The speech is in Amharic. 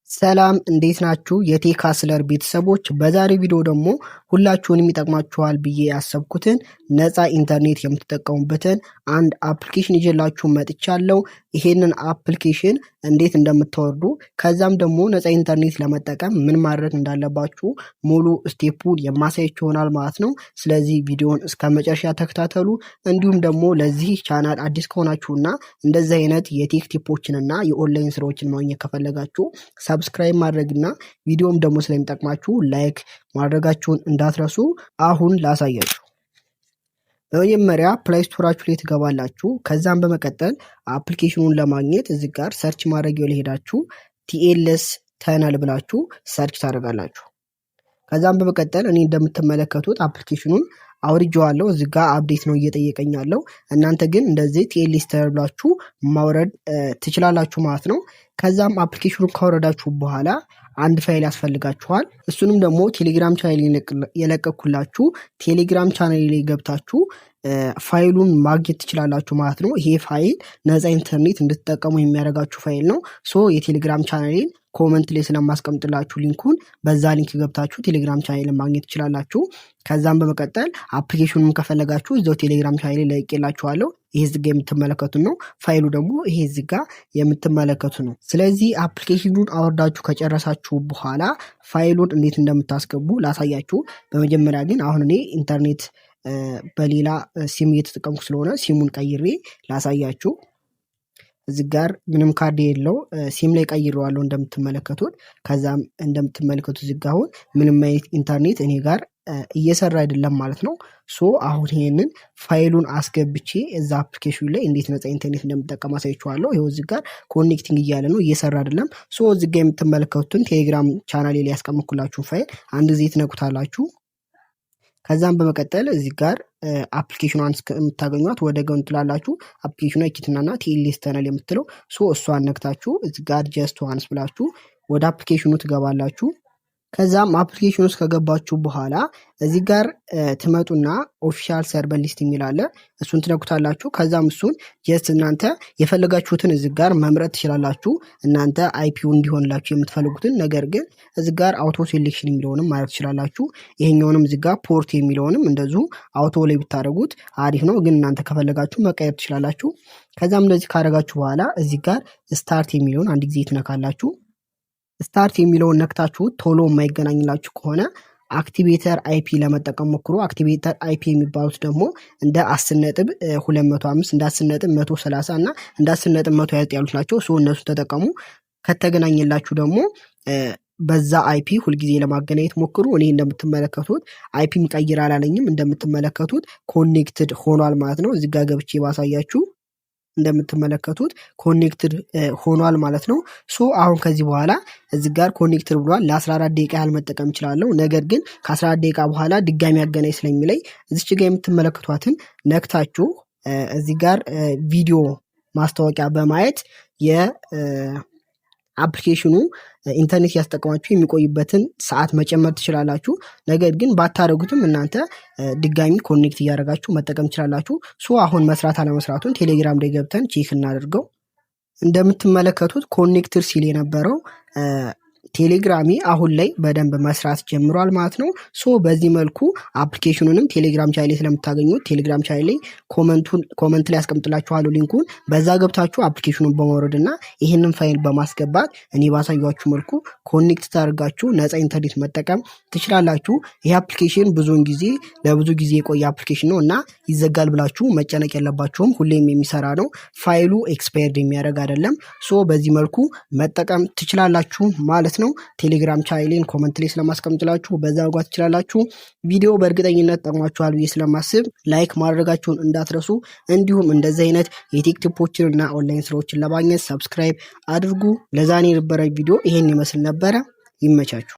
ሰላም እንዴት ናችሁ? የቴክ ሃስለር ቤተሰቦች በዛሬው ቪዲዮ ደግሞ ሁላችሁንም ይጠቅማችኋል ብዬ ያሰብኩትን ነፃ ኢንተርኔት የምትጠቀሙበትን አንድ አፕሊኬሽን ይዤላችሁ መጥቻለሁ። ይሄንን አፕሊኬሽን እንዴት እንደምታወርዱ ከዛም ደግሞ ነፃ ኢንተርኔት ለመጠቀም ምን ማድረግ እንዳለባችሁ ሙሉ ስቴፑን የማሳያችሁ ይሆናል ማለት ነው። ስለዚህ ቪዲዮውን እስከ መጨረሻ ተከታተሉ። እንዲሁም ደግሞ ለዚህ ቻናል አዲስ ከሆናችሁና እንደዚህ አይነት የቴክ ቲፖችንና የኦንላይን ስራዎችን ማግኘት ከፈለጋችሁ ሰብስክራይብ ማድረግና ቪዲዮም ደግሞ ስለሚጠቅማችሁ ላይክ ማድረጋችሁን እንዳትረሱ። አሁን ላሳያችሁ። በመጀመሪያ ፕሌይ ስቶራችሁ ላይ ትገባላችሁ። ከዛም በመቀጠል አፕሊኬሽኑን ለማግኘት እዚህ ጋር ሰርች ማድረጊያው ላይ ሄዳችሁ ቲኤልኤስ ተነል ብላችሁ ሰርች ታደርጋላችሁ። ከዛም በመቀጠል እኔ እንደምትመለከቱት አፕሊኬሽኑን አውርጄዋለሁ። እዚህ ጋር አፕዴት ነው እየጠየቀኝ ያለው። እናንተ ግን እንደዚህ ቲኤልኤስ ተነል ብላችሁ ማውረድ ትችላላችሁ ማለት ነው። ከዛም አፕሊኬሽኑን ካወረዳችሁ በኋላ አንድ ፋይል ያስፈልጋችኋል። እሱንም ደግሞ ቴሌግራም ቻናል የለቀኩላችሁ ቴሌግራም ቻናል ላይ ገብታችሁ ፋይሉን ማግኘት ትችላላችሁ ማለት ነው። ይሄ ፋይል ነፃ ኢንተርኔት እንድትጠቀሙ የሚያደርጋችሁ ፋይል ነው። የቴሌግራም ቻናሌን ኮመንት ላይ ስለማስቀምጥላችሁ ሊንኩን በዛ ሊንክ ገብታችሁ ቴሌግራም ቻናሌን ማግኘት ትችላላችሁ። ከዛም በመቀጠል አፕሊኬሽኑን ከፈለጋችሁ እዛው ቴሌግራም ቻናሌ ላይ ለቅቄላችኋለሁ። ይሄ እዚህ ጋር የምትመለከቱት ነው። ፋይሉ ደግሞ ይሄ እዚህ ጋር የምትመለከቱት ነው። ስለዚህ አፕሊኬሽኑን አወርዳችሁ ከጨረሳችሁ በኋላ ፋይሉን እንዴት እንደምታስገቡ ላሳያችሁ። በመጀመሪያ ግን አሁን እኔ ኢንተርኔት በሌላ ሲም እየተጠቀምኩ ስለሆነ ሲሙን ቀይሬ ላሳያችሁ። እዚህ ጋር ምንም ካርድ የለው ሲም ላይ ቀይሬዋለሁ እንደምትመለከቱት። ከዛም እንደምትመለከቱት እዚህ ጋር አሁን ምንም አይነት ኢንተርኔት እኔ ጋር እየሰራ አይደለም ማለት ነው። አሁን ይሄንን ፋይሉን አስገብቼ እዛ አፕሊኬሽኑ ላይ እንዴት ነፃ ኢንተርኔት እንደምጠቀም አሳያችኋለሁ። ይሄው እዚህ ጋር ኮኔክቲንግ እያለ ነው፣ እየሰራ አይደለም። እዚህ ጋር የምትመለከቱትን ቴሌግራም ቻናሌ ላይ ያስቀምጥኩላችሁ ፋይል አንድ ጊዜ ትነኩታላችሁ። ከዛም በመቀጠል እዚህ ጋር አፕሊኬሽኗን የምታገኟት ወደ ጎን ትላላችሁ። አፕሊኬሽኗ ይችትናና ቲኤልኤስ ተነል የምትለው እሷን ነክታችሁ እዚህ ጋር ጀስት ዋንስ ብላችሁ ወደ አፕሊኬሽኑ ትገባላችሁ። ከዛም አፕሊኬሽን ውስጥ ከገባችሁ በኋላ እዚህ ጋር ትመጡና ኦፊሻል ሰርቨር ሊስት የሚል አለ። እሱን ትነኩታላችሁ። ከዛም እሱን ጀስት እናንተ የፈለጋችሁትን እዚህ ጋር መምረጥ ትችላላችሁ። እናንተ አይፒው እንዲሆንላችሁ የምትፈልጉትን። ነገር ግን እዚህ ጋር አውቶ ሴሌክሽን የሚለውንም ማድረግ ትችላላችሁ። ይሄኛውንም እዚህ ጋር ፖርት የሚለውንም እንደዚሁ አውቶ ላይ ብታደርጉት አሪፍ ነው። ግን እናንተ ከፈለጋችሁ መቀየር ትችላላችሁ። ከዛም እንደዚህ ካደረጋችሁ በኋላ እዚህ ጋር ስታርት የሚለውን አንድ ጊዜ ትነካላችሁ። ስታርት የሚለውን ነክታችሁ ቶሎ የማይገናኝላችሁ ከሆነ አክቲቬተር አይፒ ለመጠቀም ሞክሩ። አክቲቬተር አይፒ የሚባሉት ደግሞ እንደ 10.205 እንደ 10.130 እና እንደ 10.120 ያሉት ናቸው። እነሱ ተጠቀሙ። ከተገናኘላችሁ ደግሞ በዛ አይፒ ሁልጊዜ ለማገናኘት ሞክሩ። እኔ እንደምትመለከቱት አይፒ ቀይር አላለኝም። እንደምትመለከቱት ኮኔክትድ ሆኗል ማለት ነው። እዚህ ጋር ገብቼ ባሳያችሁ እንደምትመለከቱት ኮኔክትድ ሆኗል ማለት ነው። አሁን ከዚህ በኋላ እዚህ ጋር ኮኔክትድ ብሏል። ለ14 ደቂቃ ያህል መጠቀም እችላለሁ። ነገር ግን ከ14 ደቂቃ በኋላ ድጋሚ ያገናኝ ስለሚለኝ እዚች ጋር የምትመለከቷትን ነክታችሁ እዚህ ጋር ቪዲዮ ማስታወቂያ በማየት አፕሊኬሽኑ ኢንተርኔት ያስጠቀማችሁ የሚቆይበትን ሰዓት መጨመር ትችላላችሁ። ነገር ግን ባታደርጉትም እናንተ ድጋሚ ኮኔክት እያደረጋችሁ መጠቀም ትችላላችሁ። አሁን መስራት አለመስራቱን ቴሌግራም ላይ ገብተን ቼክ እናደርገው። እንደምትመለከቱት ኮኔክትድ ሲል የነበረው ቴሌግራሚ አሁን ላይ በደንብ መስራት ጀምሯል ማለት ነው። በዚህ መልኩ አፕሊኬሽኑንም ቴሌግራም ቻናል ላይ ስለምታገኙት ቴሌግራም ቻናል ላይ ኮመንት ላይ ያስቀምጥላችኋለሁ ሊንኩን። በዛ ገብታችሁ አፕሊኬሽኑን በማውረድና ይህንን ፋይል በማስገባት እኔ ባሳያችሁ መልኩ ኮኔክት ታደርጋችሁ ነፃ ኢንተርኔት መጠቀም ትችላላችሁ። ይህ አፕሊኬሽን ለብዙ ጊዜ የቆየ አፕሊኬሽን ነው እና ይዘጋል ብላችሁ መጨነቅ የለባችሁም። ሁሌም የሚሰራ ነው። ፋይሉ ኤክስፓየርድ የሚያደርግ አይደለም። በዚህ መልኩ መጠቀም ትችላላችሁ ማለት ነው። ቴሌግራም ቻናሌን ኮመንት ላይ ስለማስቀምጥላችሁ በዛ መግባት ትችላላችሁ። ቪዲዮ በእርግጠኝነት ጠቅሟችኋል ብዬ ስለማስብ ላይክ ማድረጋችሁን እንዳትረሱ። እንዲሁም እንደዚህ አይነት የቴክ ቲፖችን እና ኦንላይን ስራዎችን ለማግኘት ሰብስክራይብ አድርጉ። ለዛሬ የነበረኝ ቪዲዮ ይሄን ይመስል ነበረ። ይመቻችሁ።